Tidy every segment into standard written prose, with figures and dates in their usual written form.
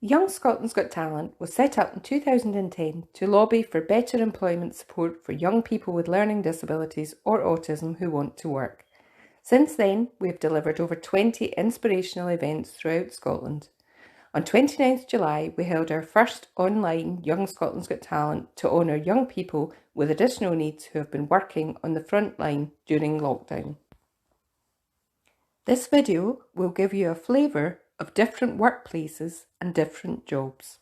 Young Scotland's Got Talent was set up in 2010 to lobby for better employment support for young people with learning disabilities or autism who want to work. Since then, we have delivered over 20 inspirational events throughout Scotland. On 29th July, we held our first online Young Scotland's Got Talent to honour young people with additional needs who have been working on the front line during lockdown. This video will give you a flavour of different workplaces and different jobs.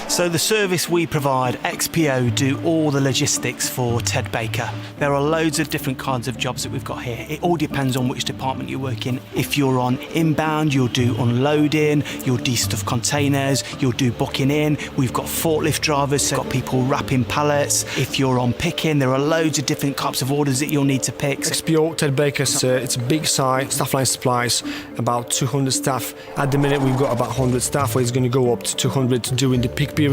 So the service we provide, XPO, do all the logistics for Ted Baker. There are loads of different kinds of jobs that we've got here. It all depends on which department you work in. If you're on inbound, you'll do unloading, you'll de-stuff containers, you'll do booking in. We've got forklift drivers, so we've got people wrapping pallets. If you're on picking, there are loads of different types of orders that you'll need to pick. XPO, Ted Baker's, it's a big site, staff line supplies, about 200 staff. At the minute we've got about 100 staff, where it's going to go up to 200 during the peak periods.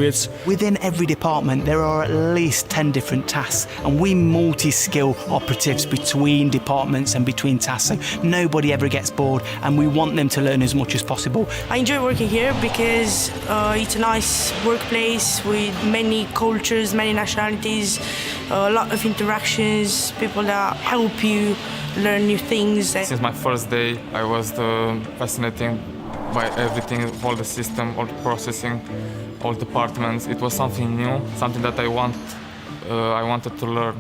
Within every department there are at least 10 different tasks, and we multi-skill operatives between departments and between tasks, so nobody ever gets bored, and we want them to learn as much as possible. I enjoy working here because it's a nice workplace with many cultures, many nationalities, a lot of interactions, people that help you learn new things. Since my first day I was fascinated by everything, all the system, all the processing, all departments. It was something new, something that I wanted to learn.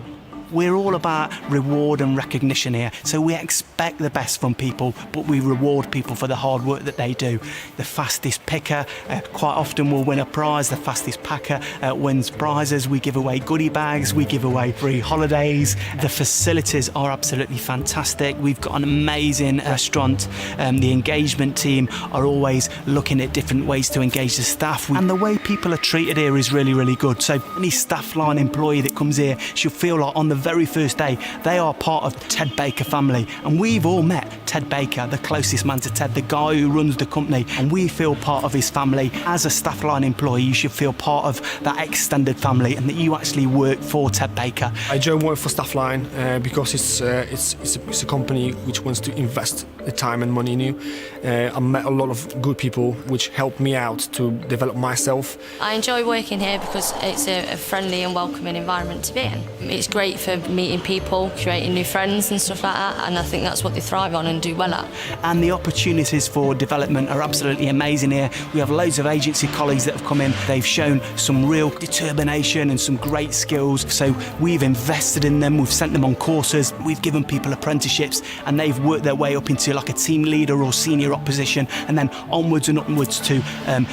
We're all about reward and recognition here, so we expect the best from people, but we reward people for the hard work that they do. The fastest picker quite often will win a prize. The fastest packer wins prizes. We give away goodie bags, we give away free holidays. The facilities are absolutely fantastic. We've got an amazing restaurant. The engagement team are always looking at different ways to engage the staff, and the way people are treated here is really, really good. So any staff line employee that comes here should feel like on the very first day they are part of the Ted Baker family, and we've all met Ted Baker, the closest man to Ted, the guy who runs the company, and we feel part of his family. As a staff line employee, you should feel part of that extended family and that you actually work for Ted Baker. I enjoy working for staff line because it's a company which wants to invest the time and money in you. I met a lot of good people which helped me out to develop myself. I enjoy working here because it's a friendly and welcoming environment to be in. It's great for meeting people, creating new friends and stuff like that, and I think that's what they thrive on and do well at. And the opportunities for development are absolutely amazing here. We have loads of agency colleagues that have come in. They've shown some real determination and some great skills, so we've invested in them, we've sent them on courses, we've given people apprenticeships, and they've worked their way up into like a team leader or senior opposition, and then onwards and upwards to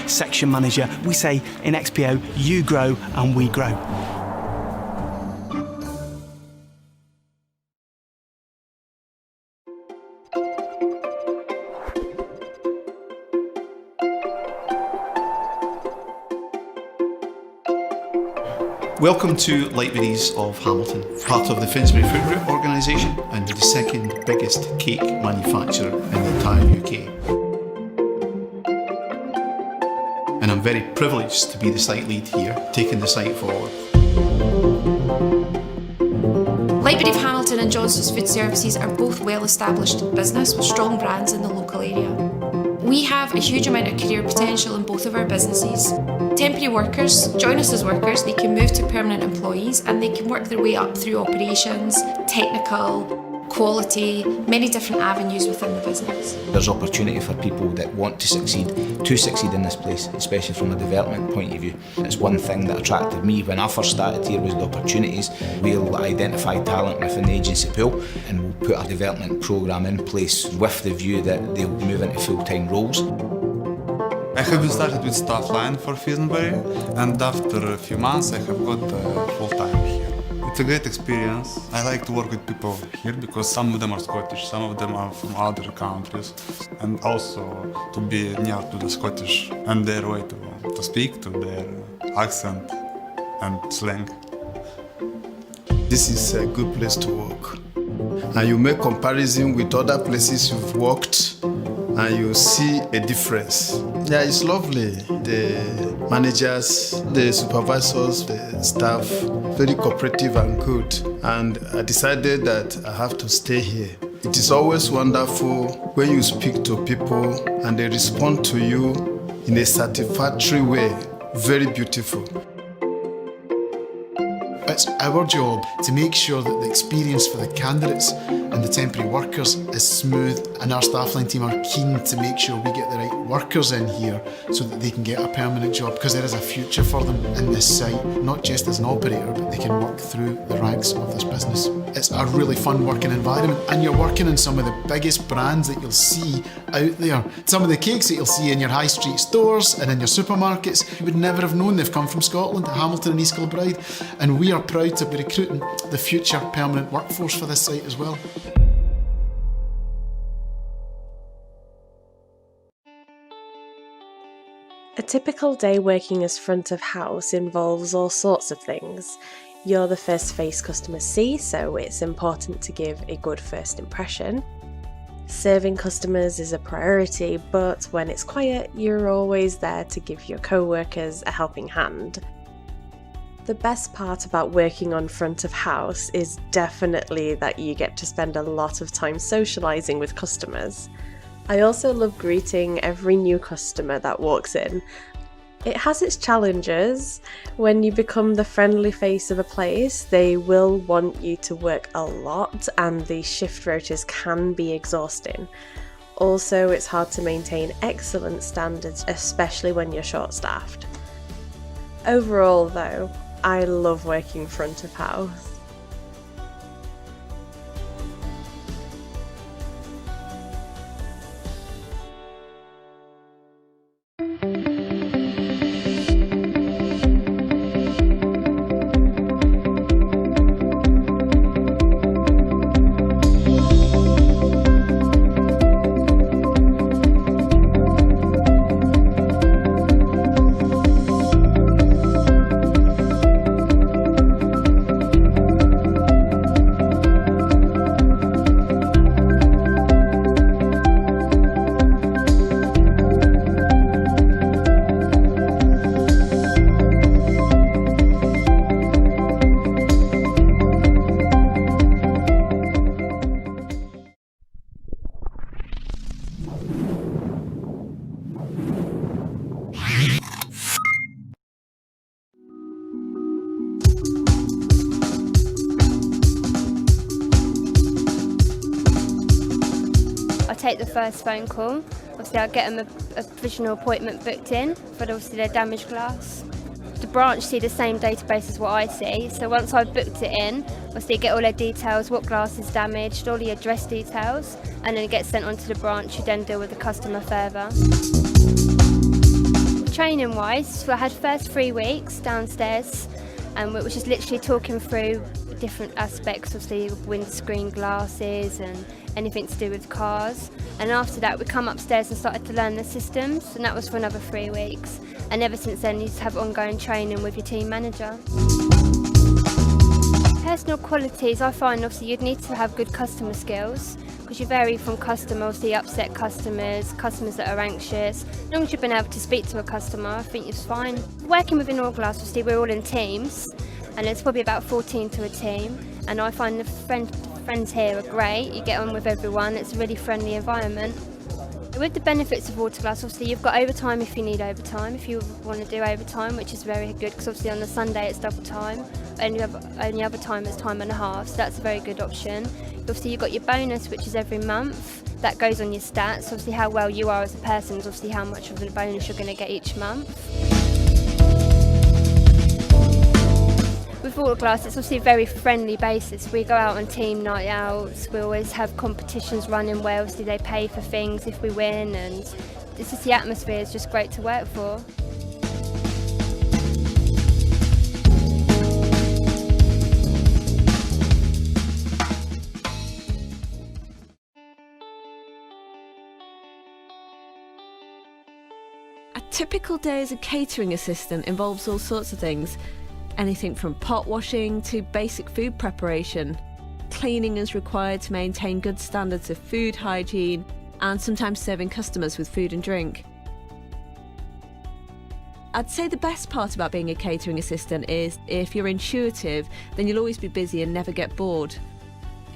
section manager. We say in XPO, you grow and we grow. Welcome to Libraries of Hamilton, part of the Finsbury Food Group organisation and the second biggest cake manufacturer in the entire UK. And I'm very privileged to be the site lead here, taking the site forward. Library of Hamilton and Johnson's Food Services are both well-established business with strong brands in the local area. We have a huge amount of career potential in both of our businesses. Temporary workers join us as workers, they can move to permanent employees and they can work their way up through operations, technical, quality, many different avenues within the business. There's opportunity for people that want to succeed in this place, especially from a development point of view. It's one thing that attracted me when I first started here was the opportunities. We'll identify talent within the agency pool and we'll put a development programme in place with the view that they'll move into full-time roles. I have been started with staff line for Finsbury, and after a few months I have got full-time here. It's a great experience. I like to work with people here because some of them are Scottish, some of them are from other countries, and also to be near to the Scottish and their way to speak, to their accent and slang. This is a good place to work. And you make comparison with other places you've worked and you see a difference. Yeah, it's lovely. The managers, the supervisors, the staff, very cooperative and good. And I decided that I have to stay here. It is always wonderful when you speak to people and they respond to you in a satisfactory way. Very beautiful. It's our job to make sure that the experience for the candidates and the temporary workers is smooth, and our staffline team are keen to make sure we get the right workers in here so that they can get a permanent job, because there is a future for them in this site, not just as an operator, but they can work through the ranks of this business. It's a really fun working environment, and you're working in some of the biggest brands that you'll see out there. Some of the cakes that you'll see in your high street stores and in your supermarkets, you would never have known they've come from Scotland, Hamilton and East Kilbride, and we are proud to be recruiting the future permanent workforce for this site as well. A typical day working as front of house involves all sorts of things. You're the first face customers see, so it's important to give a good first impression. Serving customers is a priority, but when it's quiet, you're always there to give your co-workers a helping hand. The best part about working on front of house is definitely that you get to spend a lot of time socialising with customers. I also love greeting every new customer that walks in. It has its challenges. When you become the friendly face of a place, they will want you to work a lot, and the shift rotas can be exhausting. Also, it's hard to maintain excellent standards, especially when you're short-staffed. Overall though, I love working front of house. Take the first phone call. Obviously I'll get them a provisional appointment booked in for obviously their damaged glass. The branch see the same database as what I see, so once I've booked it in, obviously get all their details, what glass is damaged, all the address details, and then it gets sent onto the branch who then deal with the customer further. Training wise, so I had first 3 weeks downstairs, which is literally talking through different aspects, obviously windscreen glasses and anything to do with cars. And after that we come upstairs and started to learn the systems, and that was for another 3 weeks. And ever since then you just have ongoing training with your team manager. Personal qualities, I find obviously you'd need to have good customer skills, because you vary from customers, the upset customers, customers that are anxious. As long as you've been able to speak to a customer, I think it's fine. Working within Allglass, obviously we're all in teams, and there's probably about 14 to a team, and I find the friends here are great. You get on with everyone, it's a really friendly environment. With the benefits of Autoglass, obviously you've got overtime if you need overtime, if you want to do overtime, which is very good, because obviously on the Sunday it's double time, only other time is time and a half, so that's a very good option. Obviously you've got your bonus, which is every month, that goes on your stats, obviously how well you are as a person is obviously how much of a bonus you're going to get each month. With Autoglass, it's obviously a very friendly basis. We go out on team night outs, we always have competitions running where obviously they pay for things if we win, and it's just, the atmosphere is just great to work for. A typical day as a catering assistant involves all sorts of things. Anything from pot washing to basic food preparation. Cleaning is required to maintain good standards of food hygiene, and sometimes serving customers with food and drink. I'd say the best part about being a catering assistant is if you're intuitive, then you'll always be busy and never get bored.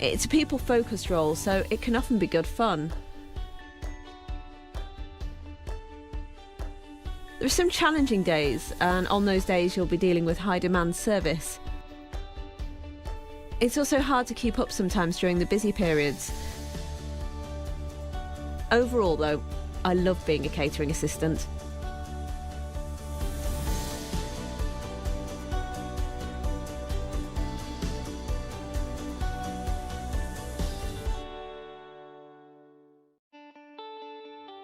It's a people-focused role, so it can often be good fun. There are some challenging days, and on those days you'll be dealing with high-demand service. It's also hard to keep up sometimes during the busy periods. Overall, though, I love being a catering assistant.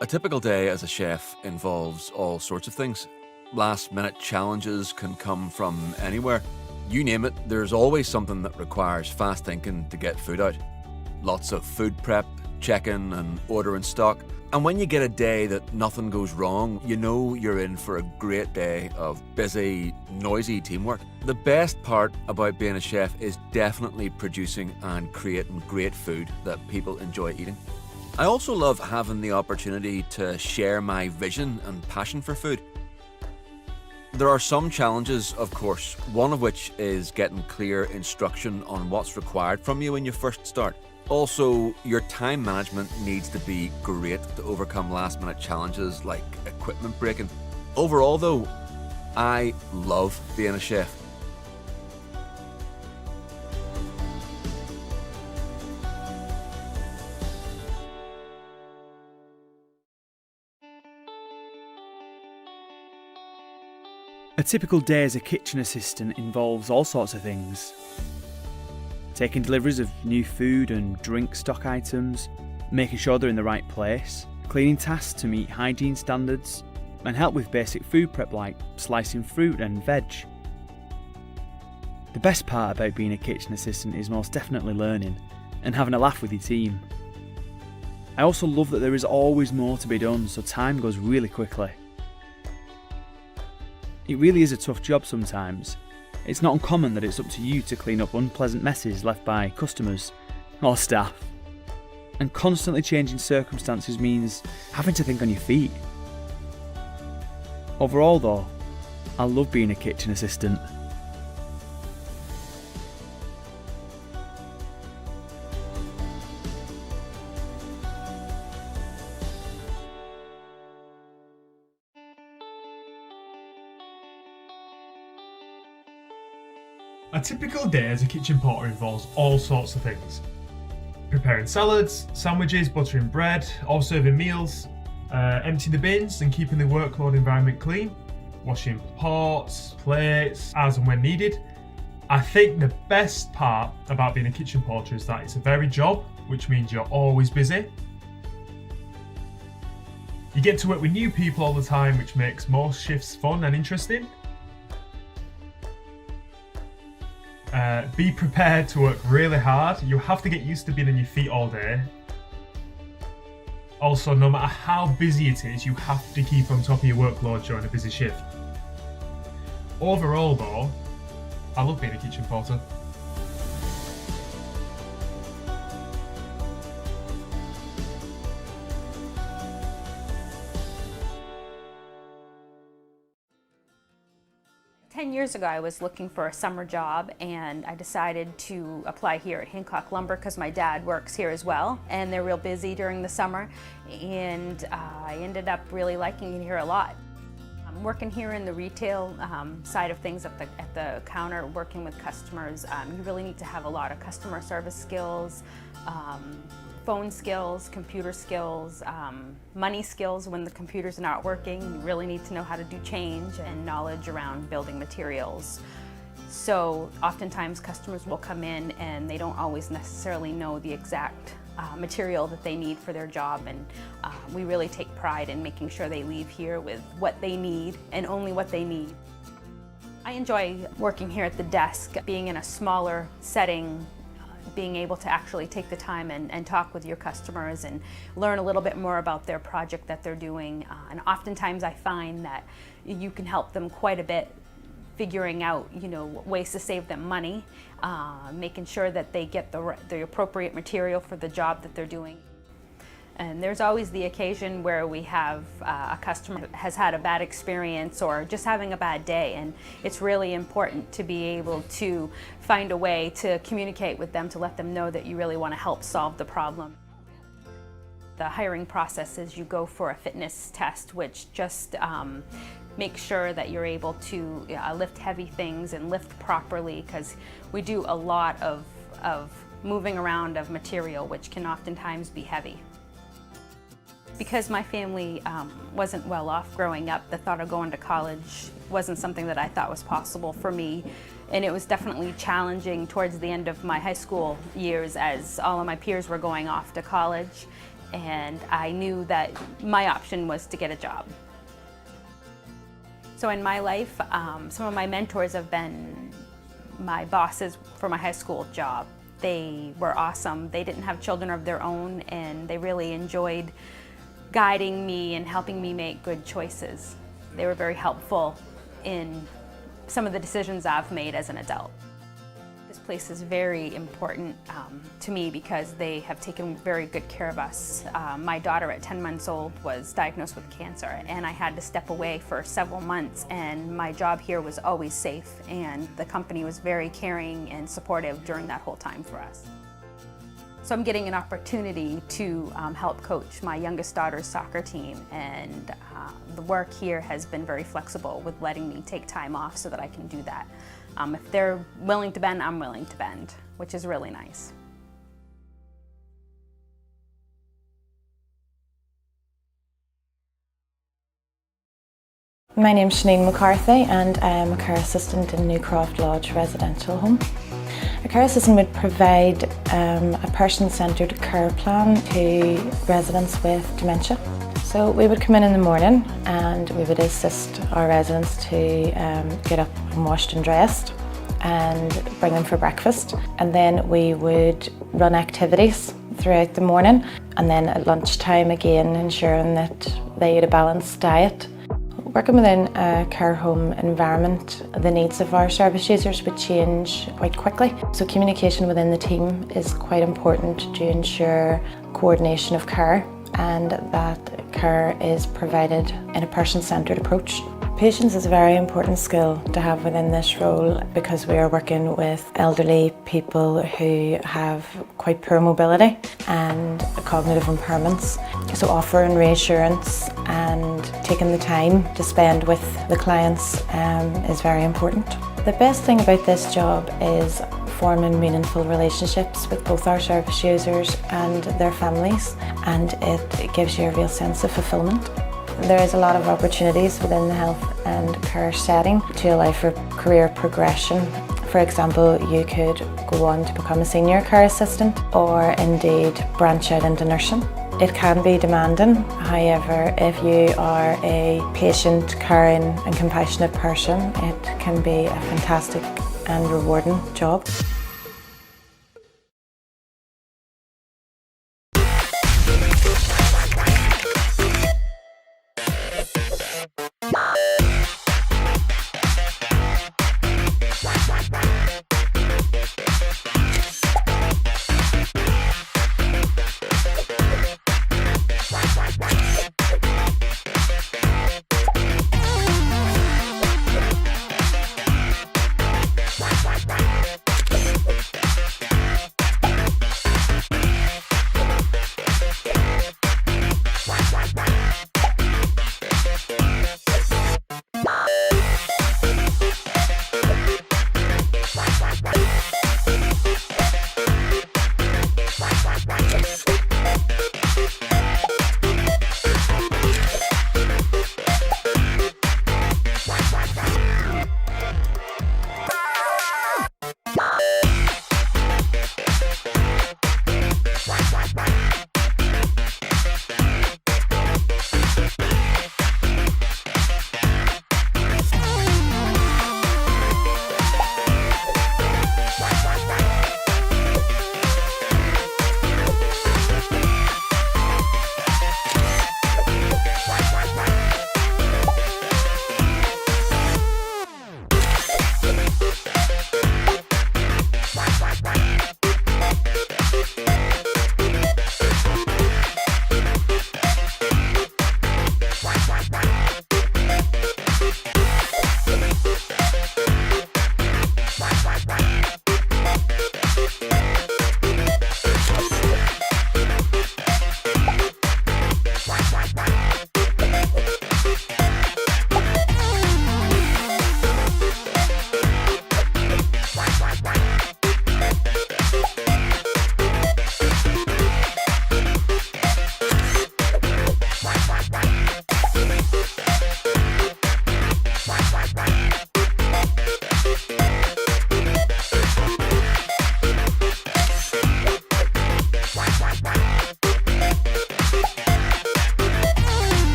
A typical day as a chef involves all sorts of things. Last-minute challenges can come from anywhere. You name it, there's always something that requires fast thinking to get food out. Lots of food prep, check-in and ordering stock. And when you get a day that nothing goes wrong, you know you're in for a great day of busy, noisy teamwork. The best part about being a chef is definitely producing and creating great food that people enjoy eating. I also love having the opportunity to share my vision and passion for food. There are some challenges, of course, one of which is getting clear instruction on what's required from you when you first start. Also, your time management needs to be great to overcome last-minute challenges like equipment breaking. Overall, though, I love being a chef. A typical day as a kitchen assistant involves all sorts of things. Taking deliveries of new food and drink stock items, making sure they're in the right place, cleaning tasks to meet hygiene standards, and help with basic food prep like slicing fruit and veg. The best part about being a kitchen assistant is most definitely learning and having a laugh with your team. I also love that there is always more to be done, so time goes really quickly. It really is a tough job sometimes. It's not uncommon that it's up to you to clean up unpleasant messes left by customers or staff. And constantly changing circumstances means having to think on your feet. Overall though, I love being a kitchen assistant. A typical day as a kitchen porter involves all sorts of things. Preparing salads, sandwiches, buttering bread, or serving meals, emptying the bins and keeping the workload environment clean, washing pots, plates, as and when needed. I think the best part about being a kitchen porter is that it's a varied job, which means you're always busy. You get to work with new people all the time, which makes most shifts fun and interesting. Be prepared to work really hard. You have to get used to being on your feet all day. Also, no matter how busy it is, you have to keep on top of your workload during a busy shift. Overall though, I love being a kitchen porter. Years ago I was looking for a summer job and I decided to apply here at Hancock Lumber because my dad works here as well and they're real busy during the summer, and I ended up really liking it here a lot. I'm working here in the retail side of things at the counter, working with customers. You really need to have a lot of customer service skills, phone skills, computer skills, money skills when the computer's not working. You really need to know how to do change, and knowledge around building materials. So oftentimes customers will come in and they don't always necessarily know the exact material that they need for their job, and we really take pride in making sure they leave here with what they need and only what they need. I enjoy working here at the desk, being in a smaller setting, being able to actually take the time and talk with your customers and learn a little bit more about their project that they're doing. And oftentimes I find that you can help them quite a bit figuring out, ways to save them money, making sure that they get the appropriate material for the job that they're doing. And there's always the occasion where we have a customer has had a bad experience or just having a bad day, and it's really important to be able to find a way to communicate with them to let them know that you really want to help solve the problem. The hiring process is you go for a fitness test, which just makes sure that you're able to lift heavy things and lift properly, because we do a lot of moving around of material, which can oftentimes be heavy. Because my family wasn't well off growing up, the thought of going to college wasn't something that I thought was possible for me. And it was definitely challenging towards the end of my high school years as all of my peers were going off to college. And I knew that my option was to get a job. So in my life, some of my mentors have been my bosses for my high school job. They were awesome. They didn't have children of their own, and they really enjoyed guiding me and helping me make good choices. They were very helpful in some of the decisions I've made as an adult. This place is very important to me because they have taken very good care of us. My daughter at 10 months old was diagnosed with cancer, and I had to step away for several months, and my job here was always safe, and the company was very caring and supportive during that whole time for us. So I'm getting an opportunity to help coach my youngest daughter's soccer team, and the work here has been very flexible with letting me take time off so that I can do that. If they're willing to bend, I'm willing to bend, which is really nice. My name's Sinead McCarthy, and I am a care assistant in Newcroft Lodge residential home. A care assistant would provide a person-centred care plan to residents with dementia. So we would come in the morning and we would assist our residents to get up and washed and dressed and bring them for breakfast. And then we would run activities throughout the morning, and then at lunchtime again ensuring that they ate a balanced diet. Working within a care home environment, the needs of our service users would change quite quickly. So communication within the team is quite important to ensure coordination of care and that care is provided in a person-centred approach. Patience is a very important skill to have within this role because we are working with elderly people who have quite poor mobility and cognitive impairments. So offering reassurance and taking the time to spend with the clients is very important. The best thing about this job is forming meaningful relationships with both our service users and their families, and it gives you a real sense of fulfilment. There is a lot of opportunities within the health and care setting to allow for career progression. For example, you could go on to become a senior care assistant or indeed branch out into nursing. It can be demanding, however, if you are a patient, caring and compassionate person, it can be a fantastic and rewarding job.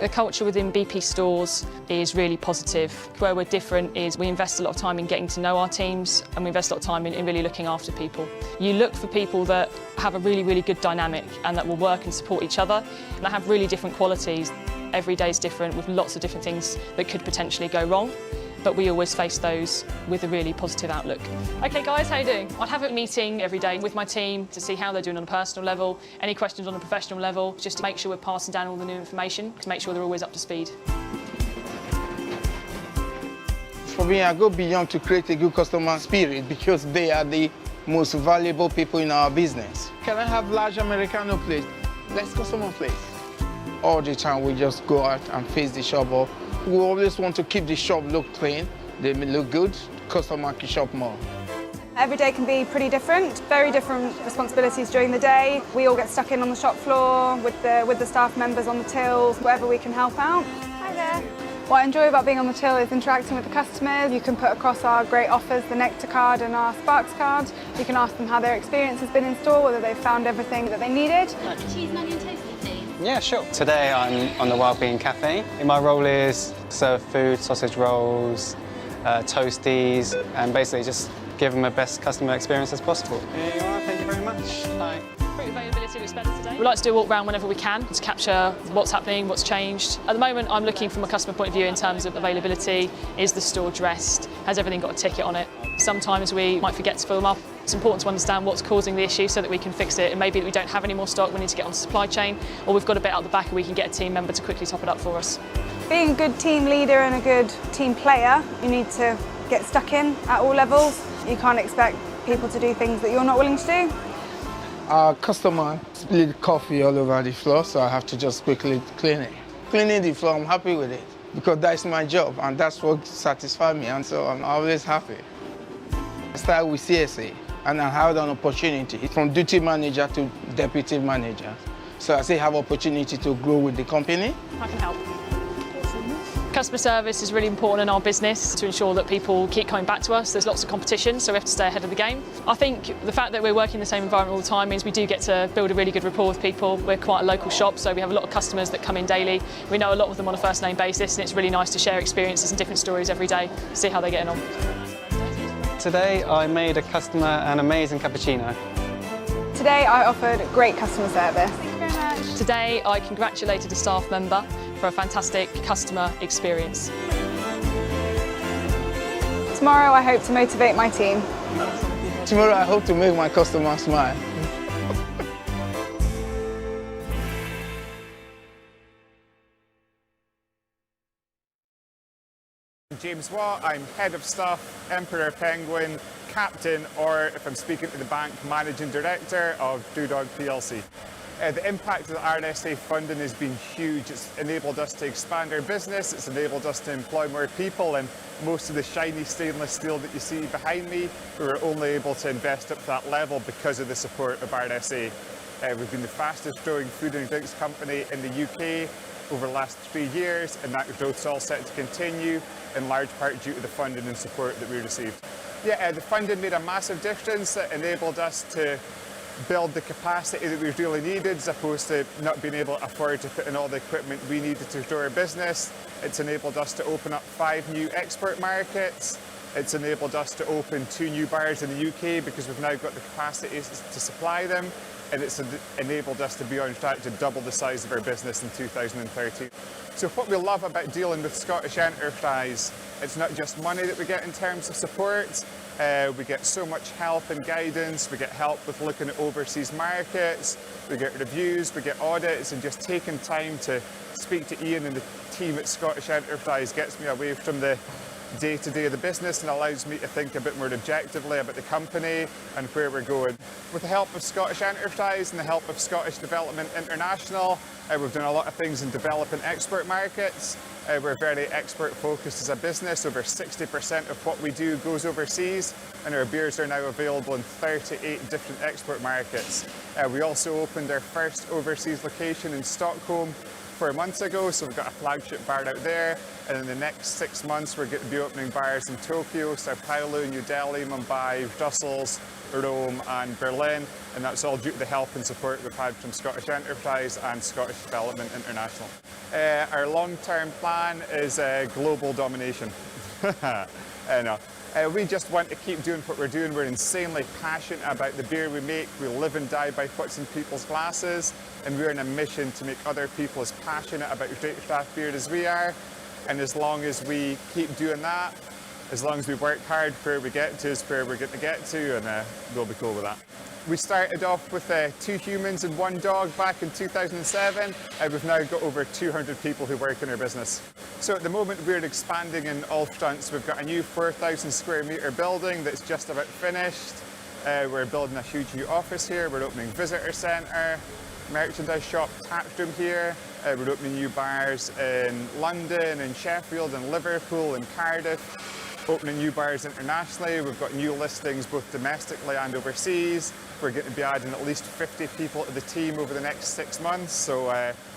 The culture within BP stores is really positive. Where we're different is we invest a lot of time in getting to know our teams, and we invest a lot of time in really looking after people. You look for people that have a really good dynamic and that will work and support each other, and that have really different qualities. Every day is different with lots of different things that could potentially go wrong, but we always face those with a really positive outlook. Okay guys, how you doing? I'd have a meeting every day with my team to see how they're doing on a personal level, any questions on a professional level, just to make sure we're passing down all the new information, to make sure they're always up to speed. For me, I go beyond to create a good customer spirit because they are the most valuable people in our business. Can I have large Americano please? Less customer please. All the time we just go out and face the shop up. We always want to keep the shop look clean, they look good, customer can shop more. Every day can be pretty different, very different responsibilities during the day. We all get stuck in on the shop floor with the staff members on the tills, wherever we can help out. Hi there. What I enjoy about being on the till is interacting with the customers. You can put across our great offers, the Nectar card and our Sparks card. You can ask them how their experience has been in store, whether they've found everything that they needed. Cheese and onion toasty, please. Yeah, sure. Today I'm on the Wellbeing Cafe. My role is serve food, sausage rolls, toasties, and basically just give them the best customer experience as possible. Here you are, thank you very much. Bye. Fruit availability was better today. We like to do a walk around whenever we can to capture what's happening, what's changed. At the moment, I'm looking from a customer point of view in terms of availability. Is the store dressed? Has everything got a ticket on it? Sometimes we might forget to fill them up. It's important to understand what's causing the issue so that we can fix it. It may be that we don't have any more stock, we need to get on the supply chain, or we've got a bit out the back and we can get a team member to quickly top it up for us. Being a good team leader and a good team player, you need to get stuck in at all levels. You can't expect people to do things that you're not willing to do. Our customer spilled coffee all over the floor, so I have to just quickly clean it. Cleaning the floor, I'm happy with it because that's my job and that's what satisfies me, and so I'm always happy. I started with CSA and I had an opportunity from duty manager to deputy manager. So I still have opportunity to grow with the company. I can help. Customer service is really important in our business to ensure that people keep coming back to us. There's lots of competition, so we have to stay ahead of the game. I think the fact that we're working in the same environment all the time means we do get to build a really good rapport with people. We're quite a local shop, so we have a lot of customers that come in daily. We know a lot of them on a first name basis, and it's really nice to share experiences and different stories every day, see how they're getting on. Today I made a customer an amazing cappuccino. Today I offered great customer service. Thank you very much. Today I congratulated a staff member for a fantastic customer experience. Tomorrow I hope to motivate my team. Tomorrow I hope to make my customer smile. James Watt, I'm Head of Staff, Emperor Penguin, Captain, or if I'm speaking to the bank, Managing Director of Doodog PLC. The impact of the RSA funding has been huge. It's enabled us to expand our business, it's enabled us to employ more people, and most of the shiny stainless steel that you see behind me, we were only able to invest up to that level because of the support of RSA. We've been the fastest growing food and drinks company in the UK over the last 3 years, and that growth is all set to continue, in large part due to the funding and support that we received. Yeah, the funding made a massive difference. It enabled us to build the capacity that we really needed, as opposed to not being able to afford to put in all the equipment we needed to grow our business. It's enabled us to open up 5 new export markets. It's enabled us to open 2 new bars in the UK because we've now got the capacity to supply them. And it's enabled us to be on track to double the size of our business in 2030. So what we love about dealing with Scottish Enterprise, it's not just money that we get in terms of support. We get so much help and guidance. We get help with looking at overseas markets. We get reviews, we get audits, and just taking time to speak to Ian and the team at Scottish Enterprise gets me away from the day-to-day of the business and allows me to think a bit more objectively about the company and where we're going. With the help of Scottish Enterprise and the help of Scottish Development International, we've done a lot of things in developing export markets. We're very export focused as a business. Over 60% of what we do goes overseas, and our beers are now available in 38 different export markets. We also opened our first overseas location in Stockholm 4 months ago, so we've got a flagship bar out there, and in the next 6 months we're going to be opening bars in Tokyo, Sao Paulo, New Delhi, Mumbai, Brussels, Rome and Berlin, and that's all due to the help and support we've had from Scottish Enterprise and Scottish Development International. Our long-term plan is global domination. No. We just want to keep doing what we're doing. We're insanely passionate about the beer we make. We live and die by what's in people's glasses, and we're on a mission to make other people as passionate about craft beer as we are. And as long as we keep doing that, as long as we work hard, where we get to is where we're going to get to, and we'll be cool with that. We started off with 2 humans and 1 dog back in 2007, and we've now got over 200 people who work in our business. So at the moment we're expanding in all fronts. We've got a new 4,000 square metre building that's just about finished. We're building a huge new office here. We're opening visitor centre, merchandise shop, tap room here. We're opening new bars in London and Sheffield and Liverpool and Cardiff. Opening new bars internationally. We've got new listings both domestically and overseas. We're going to be adding at least 50 people to the team over the next 6 months, so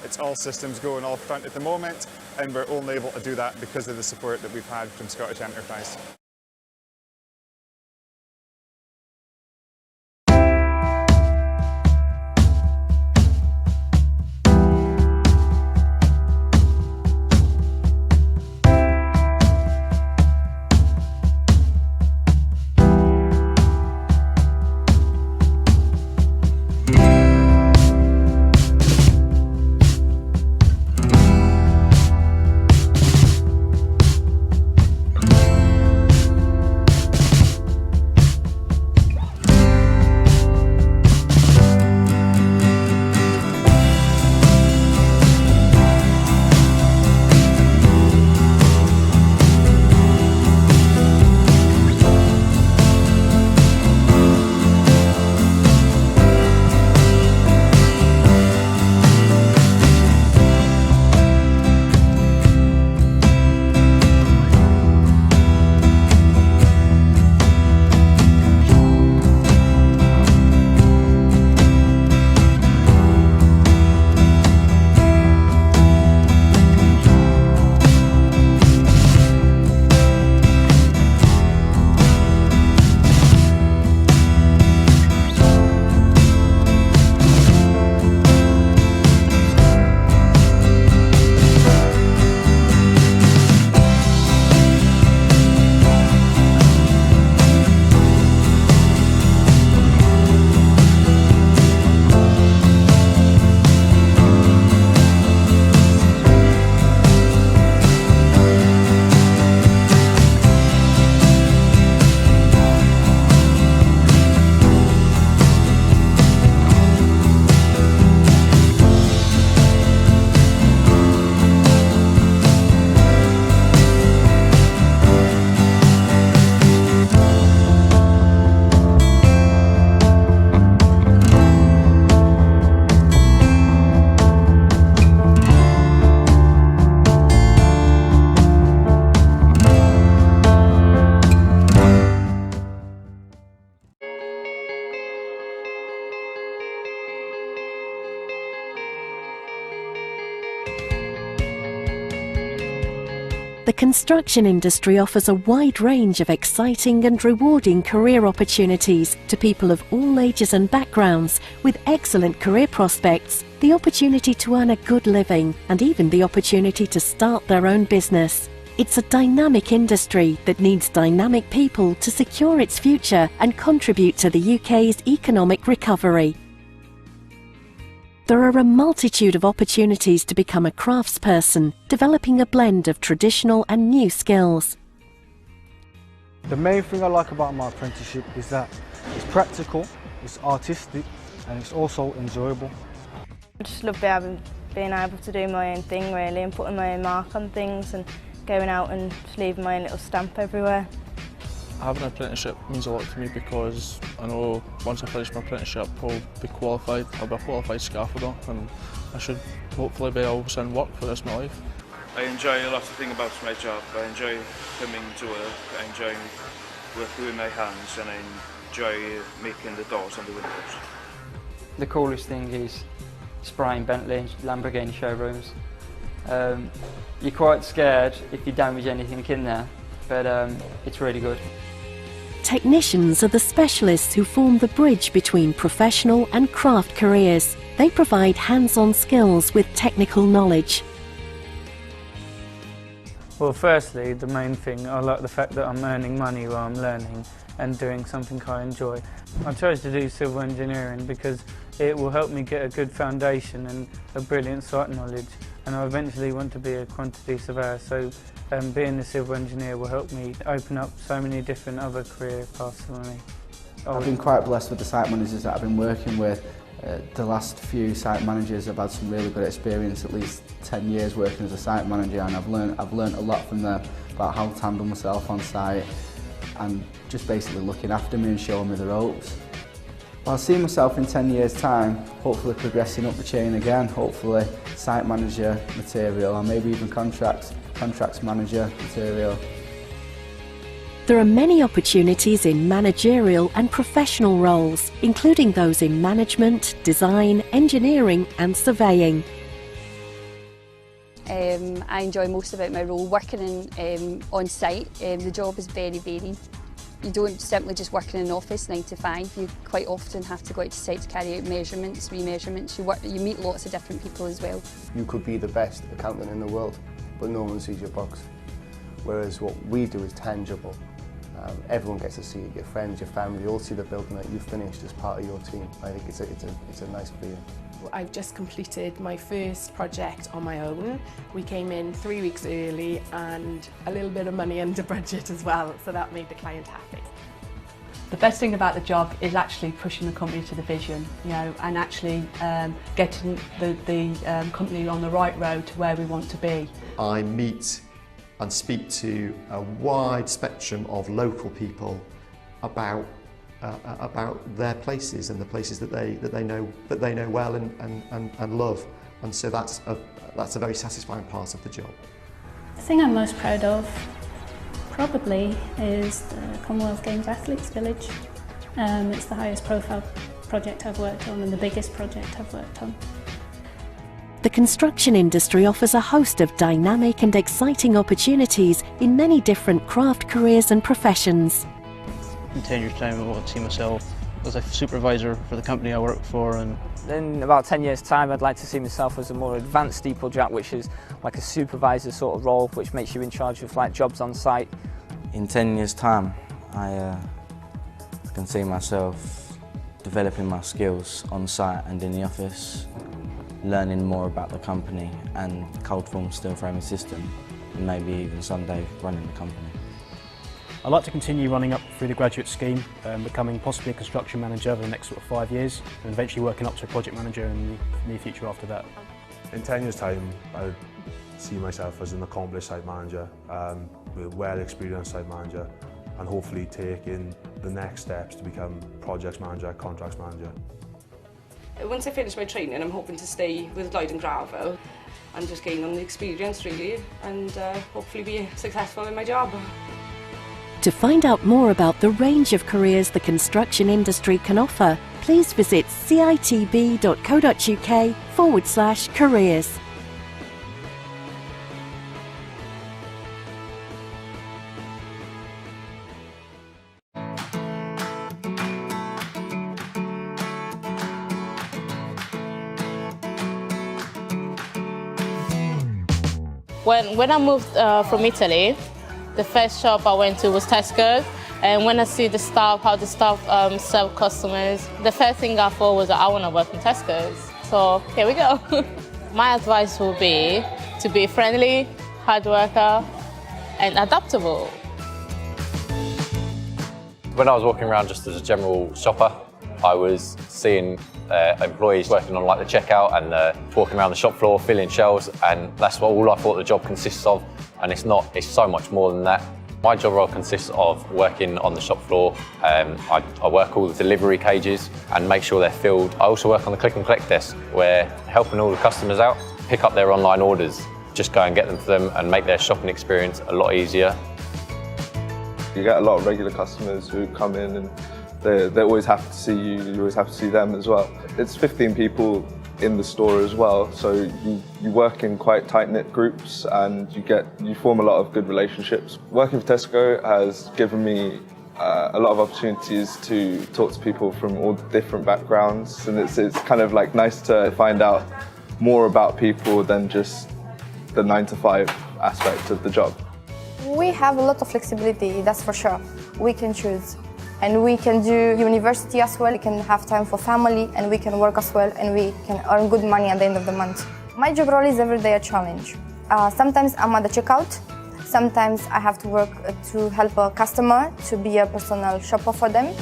it's all systems go on all front at the moment, and we're only able to do that because of the support that we've had from Scottish Enterprise. The construction industry offers a wide range of exciting and rewarding career opportunities to people of all ages and backgrounds, with excellent career prospects, the opportunity to earn a good living, and even the opportunity to start their own business. It's a dynamic industry that needs dynamic people to secure its future and contribute to the UK's economic recovery. There are a multitude of opportunities to become a craftsperson, developing a blend of traditional and new skills. The main thing I like about my apprenticeship is that it's practical, it's artistic, and it's also enjoyable. I just love being able to do my own thing really, and putting my own mark on things and going out and just leaving my own little stamp everywhere. Having an apprenticeship means a lot to me because I know once I finish my apprenticeship I'll be qualified, I'll be a qualified scaffolder, and I should hopefully be able to work for the rest of my life. I enjoy a lot of things about my job. I enjoy coming to work, I enjoy working with my hands, and I enjoy making the doors and the windows. The coolest thing is spraying Bentley and Lamborghini showrooms. You're quite scared if you damage anything in there, but it's really good. Technicians are the specialists who form the bridge between professional and craft careers. They provide hands-on skills with technical knowledge. Well, firstly, the main thing, I like the fact that I'm earning money while I'm learning and doing something I enjoy. I chose to do civil engineering because it will help me get a good foundation and a brilliant site knowledge, and I eventually want to be a quantity surveyor, so being a civil engineer will help me open up so many different other career paths for me. I've been quite blessed with the site managers that I've been working with. The last few site managers have had some really good experience, at least 10 years working as a site manager, and I've learned a lot from them about how to handle myself on site and just basically looking after me and showing me the ropes. I see myself in 10 years' time, hopefully progressing up the chain again, hopefully site manager material, or maybe even contracts manager material. There are many opportunities in managerial and professional roles, including those in management, design, engineering and surveying. I enjoy most about my role working on site. The job is very varied. You don't simply just work in an office 9 to 5. You quite often have to go out to site to carry out measurements, remeasurements. You meet lots of different people as well. You could be the best accountant in the world, but no one sees your books. Whereas what we do is tangible. Everyone gets to see it, your friends, your family, all see the building that you've finished as part of your team. I think it's a nice feeling. I've just completed my first project on my own. We came in 3 weeks early and a little bit of money under budget as well, so that made the client happy. The best thing about the job is actually pushing the company to the vision, and actually getting the company on the right road to where we want to be. I meet and speak to a wide spectrum of local people about their places and the places that they know well and love, and so that's a very satisfying part of the job. The thing I'm most proud of probably is the Commonwealth Games Athletes Village. It's the highest profile project I've worked on and the biggest project I've worked on. The construction industry offers a host of dynamic and exciting opportunities in many different craft careers and professions. In 10 years' time, I want to see myself as a supervisor for the company I work for. And in about 10 years' time, I'd like to see myself as a more advanced steeplejack, which is like a supervisor sort of role, which makes you in charge of like jobs on site. In 10 years' time, I can see myself developing my skills on site and in the office, learning more about the company and cold form steel framing system, and maybe even someday running the company. I'd like to continue running up through the graduate scheme, becoming possibly a construction manager over the next sort of 5 years, and eventually working up to a project manager in the near future after that. In 10 years' time, I see myself as an accomplished site manager, a well-experienced site manager, and hopefully taking the next steps to become projects manager, contracts manager. Once I finish my training, I'm hoping to stay with Lloyd and Gravel and just gain on the experience really, and hopefully be successful in my job. To find out more about the range of careers the construction industry can offer, please visit citb.co.uk/careers. When I moved from Italy, the first shop I went to was Tesco, and when I see the staff, how the staff serve customers, the first thing I thought was I want to work in Tesco's. So here we go. My advice will be to be friendly, hard worker, and adaptable. When I was walking around just as a general shopper, I was seeing employees working on like the checkout and walking around the shop floor, filling shelves, and that's all I thought the job consists of. And it's not, it's so much more than that. My job role consists of working on the shop floor. I work all the delivery cages and make sure they're filled. I also work on the click and collect desk, where helping all the customers out, pick up their online orders, just go and get them for them and make their shopping experience a lot easier. You get a lot of regular customers who come in and they're always happy to see you, you always happy to see them as well. It's 15 people in the store as well, so you work in quite tight-knit groups and you form a lot of good relationships. Working for Tesco has given me a lot of opportunities to talk to people from all different backgrounds, and it's kind of like nice to find out more about people than just the 9 to 5 aspect of the job. We have a lot of flexibility, that's for sure. We can choose. And we can do university as well. We can have time for family and we can work as well and we can earn good money at the end of the month. My job role is every day a challenge. Sometimes I'm at the checkout. Sometimes I have to work to help a customer, to be a personal shopper for them.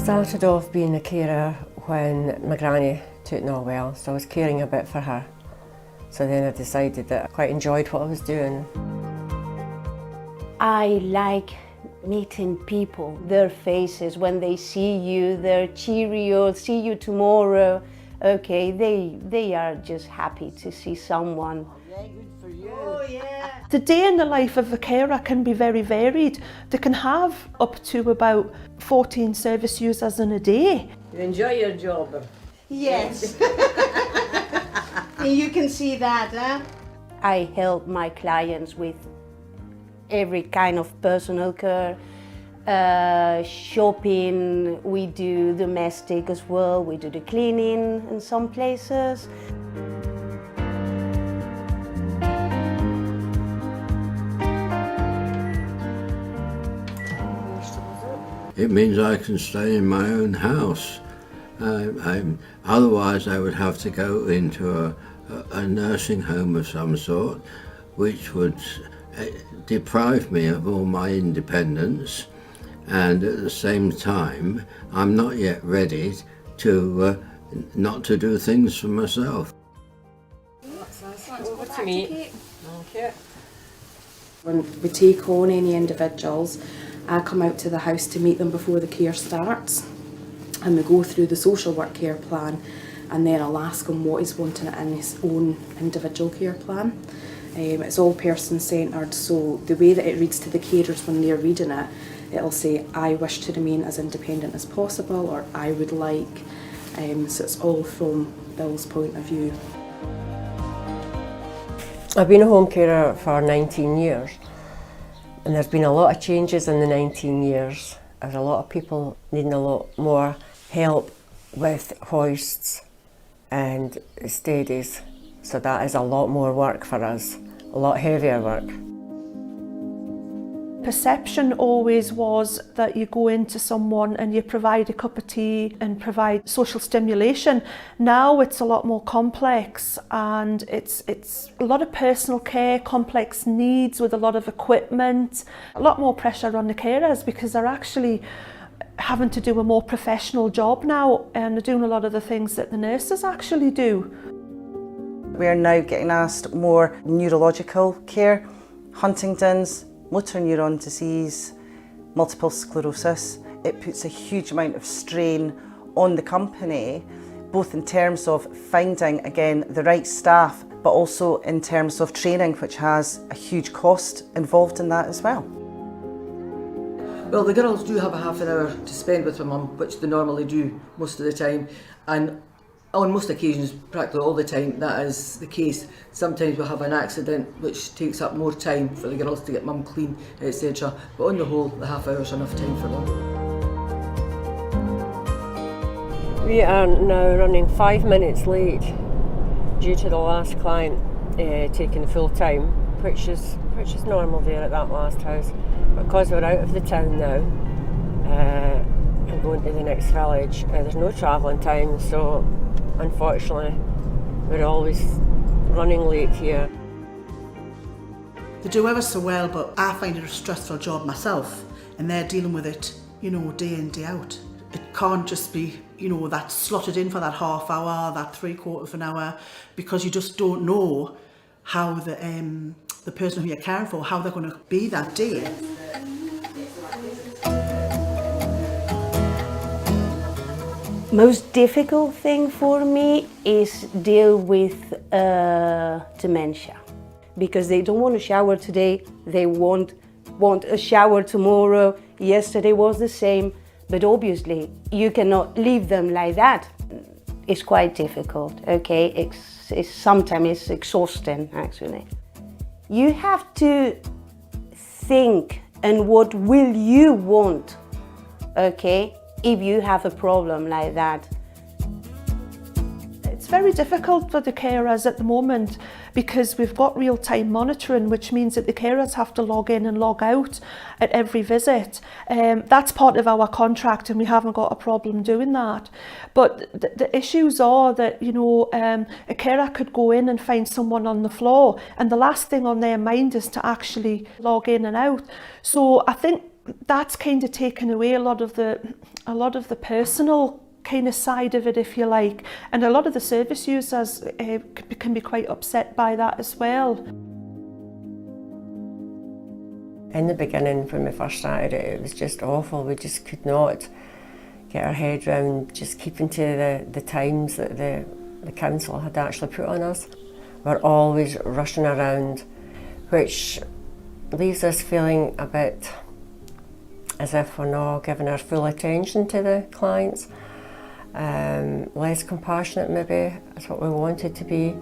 Started off being a carer when my granny took not well, so I was caring a bit for her. So then I decided that I quite enjoyed what I was doing. I like meeting people, their faces when they see you, they're cheery, or see you tomorrow. Okay, they are just happy to see someone. Oh, yeah. The day in the life of a carer can be very varied. They can have up to about 14 service users in a day. You enjoy your job? Yes. You can see that, huh? I help my clients with every kind of personal care, shopping, we do domestic as well, we do the cleaning in some places. It means I can stay in my own house. Otherwise I would have to go into a nursing home of some sort, which would deprive me of all my independence, and at the same time I'm not yet ready to not to do things for myself. Over to me. Okay. When we take on any individuals, I come out to the house to meet them before the care starts, and we go through the social work care plan, and then I'll ask him what he's wanting in his own individual care plan. It's all person-centred, so the way that it reads to the carers when they're reading it, it'll say, I wish to remain as independent as possible, or I would like, so it's all from Bill's point of view. I've been a home carer for 19 years. And there's been a lot of changes in the 19 years. There's a lot of people needing a lot more help with hoists and steadies. So that is a lot more work for us, a lot heavier work. Perception always was that you go into someone and you provide a cup of tea and provide social stimulation. Now it's a lot more complex, and it's a lot of personal care, complex needs with a lot of equipment, a lot more pressure on the carers because they're actually having to do a more professional job now and they're doing a lot of the things that the nurses actually do. We're now getting asked more neurological care, Huntington's, motor neuron disease, multiple sclerosis. It puts a huge amount of strain on the company, both in terms of finding, again, the right staff, but also in terms of training, which has a huge cost involved in that as well. Well, the girls do have a half an hour to spend with their mum, which they normally do most of the time, and on most occasions, practically all the time, that is the case. Sometimes we'll have an accident which takes up more time for the girls to get mum clean, etc. But on the whole, the half hour is enough time for them. We are now running 5 minutes late due to the last client taking full time, which is normal there at that last house. Because we're out of the town now and going to the next village, there's no travelling time, so unfortunately we're always running late here. They do ever so well, but I find it a stressful job myself, and they're dealing with it, you know, day in, day out. It can't just be, you know, that slotted in for that half hour, that 3/4 of an hour, because you just don't know how the person who you're caring for, how they're going to be that day. Most difficult thing for me is deal with dementia, because they don't want to shower today, they want want a shower tomorrow, yesterday was the same, but obviously you cannot leave them like that. It's quite difficult, okay? Sometimes it's exhausting, actually. You have to think, and what will you want, okay, if you have a problem like that. It's very difficult for the carers at the moment because we've got real-time monitoring, which means that the carers have to log in and log out at every visit. That's part of our contract and we haven't got a problem doing that. But the issues are that, you know, a carer could go in and find someone on the floor and the last thing on their mind is to actually log in and out. So I think that's kind of taken away a lot of the personal kind of side of it, if you like, and a lot of the service users can be quite upset by that as well. In the beginning, when we first started it was just awful. We just could not get our head around just keeping to the times that the council had actually put on us. We're always rushing around, which leaves us feeling a bit as if we're not giving our full attention to the clients. Less compassionate maybe is what we wanted to be.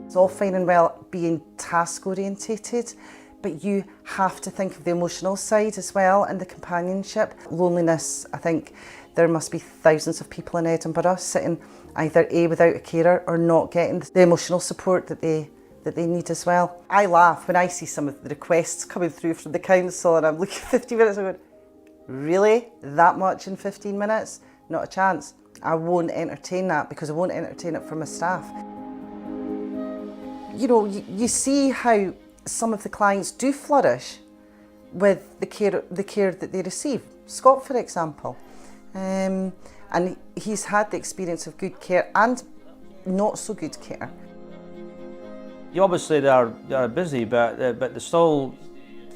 It's all fine and well being task orientated, but you have to think of the emotional side as well and the companionship. Loneliness, I think there must be thousands of people in Edinburgh sitting either A, without a carer or not getting the emotional support that they need as well. I laugh when I see some of the requests coming through from the council and I'm looking 50 minutes and going, really? That much in 15 minutes? Not a chance. I won't entertain that because I won't entertain it for my staff. You know, you see how some of the clients do flourish with the care that they receive. Scott, for example. And he's had the experience of good care and not so good care. Obviously they're busy, but they still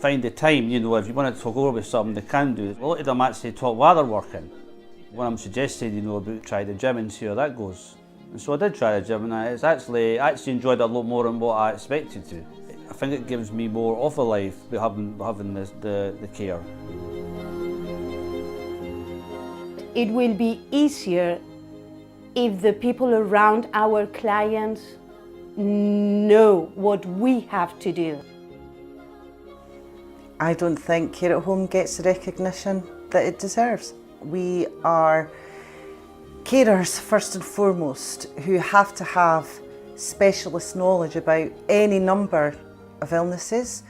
find the time, you know, if you want to talk over with something, they can do it. A lot of them actually talk while they're working. When I'm suggesting, you know, about try the gym and see how that goes. And so I did try the gym and I actually enjoyed it a lot more than what I expected to. I think it gives me more of a life having the care. It will be easier if the people around our clients know what we have to do. I don't think Care at Home gets the recognition that it deserves. We are carers first and foremost who have to have specialist knowledge about any number of illnesses.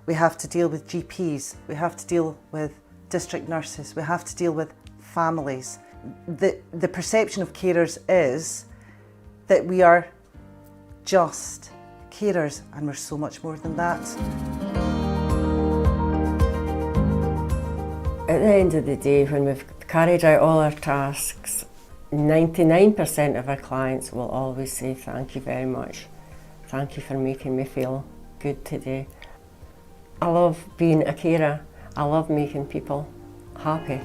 We have to deal with GPs, we have to deal with district nurses, we have to deal with families. The perception of carers is that we are just carers and we're so much more than that. At the end of the day, when we've carried out all our tasks, 99% of our clients will always say thank you very much. Thank you for making me feel good today. I love being a carer. I love making people happy.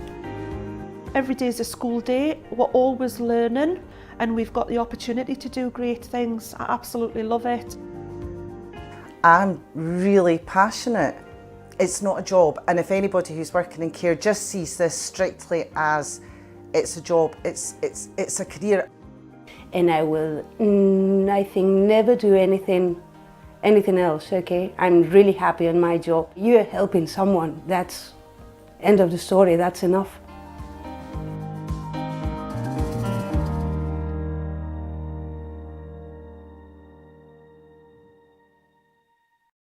Every day is a school day. We're always learning and we've got the opportunity to do great things. I absolutely love it. I'm really passionate. It's not a job, and if anybody who's working in care just sees this strictly as it's a job, it's a career. And I will, I think, never do anything else, okay? I'm really happy in my job. You're helping someone, that's end of the story, that's enough.